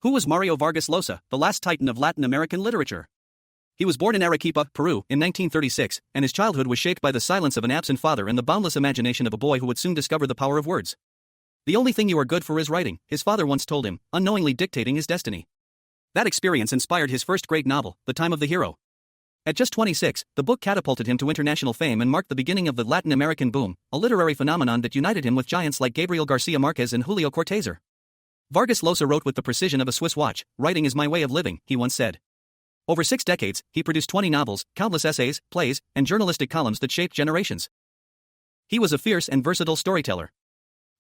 Who was Mario Vargas Llosa, the last titan of Latin American literature? He was born in Arequipa, Peru, in 1936, and his childhood was shaped by the silence of an absent father and the boundless imagination of a boy who would soon discover the power of words. The only thing you are good for is writing, his father once told him, unknowingly dictating his destiny. That experience inspired his first great novel, The Time of the Hero. At just 26, the book catapulted him to international fame and marked the beginning of the Latin American boom, a literary phenomenon that united him with giants like Gabriel Garcia Marquez and Julio Cortázar. Vargas Llosa wrote with the precision of a Swiss watch. "Writing is my way of living," he once said. Over 6 decades, he produced 20 novels, countless essays, plays, and journalistic columns that shaped generations. He was a fierce and versatile storyteller.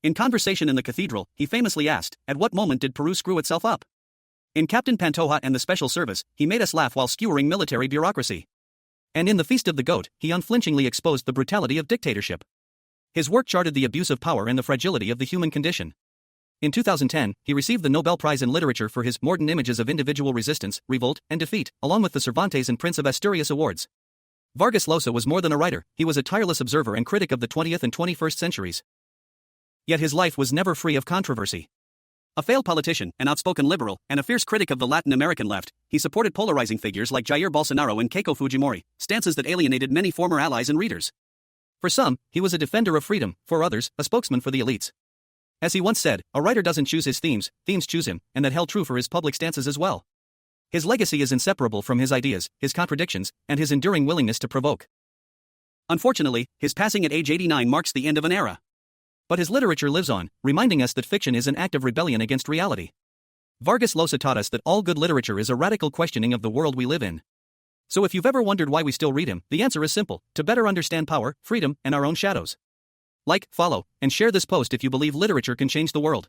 In Conversation in the Cathedral, he famously asked, "At what moment did Peru screw itself up?" In Captain Pantoja and the Special Service, he made us laugh while skewering military bureaucracy. And in The Feast of the Goat, he unflinchingly exposed the brutality of dictatorship. His work charted the abuse of power and the fragility of the human condition. In 2010, he received the Nobel Prize in Literature for his Mordant Images of Individual Resistance, Revolt, and Defeat, along with the Cervantes and Prince of Asturias awards. Vargas Llosa was more than a writer, he was a tireless observer and critic of the 20th and 21st centuries. Yet his life was never free of controversy. A failed politician, an outspoken liberal, and a fierce critic of the Latin American left, he supported polarizing figures like Jair Bolsonaro and Keiko Fujimori, stances that alienated many former allies and readers. For some, he was a defender of freedom, for others, a spokesman for the elites. As he once said, a writer doesn't choose his themes choose him, and that held true for his public stances as well. His legacy is inseparable from his ideas, his contradictions, and his enduring willingness to provoke. Unfortunately, his passing at age 89 marks the end of an era. But his literature lives on, reminding us that fiction is an act of rebellion against reality. Vargas Llosa taught us that all good literature is a radical questioning of the world we live in. So if you've ever wondered why we still read him, the answer is simple: to better understand power, freedom, and our own shadows. Like, follow, and share this post if you believe literature can change the world.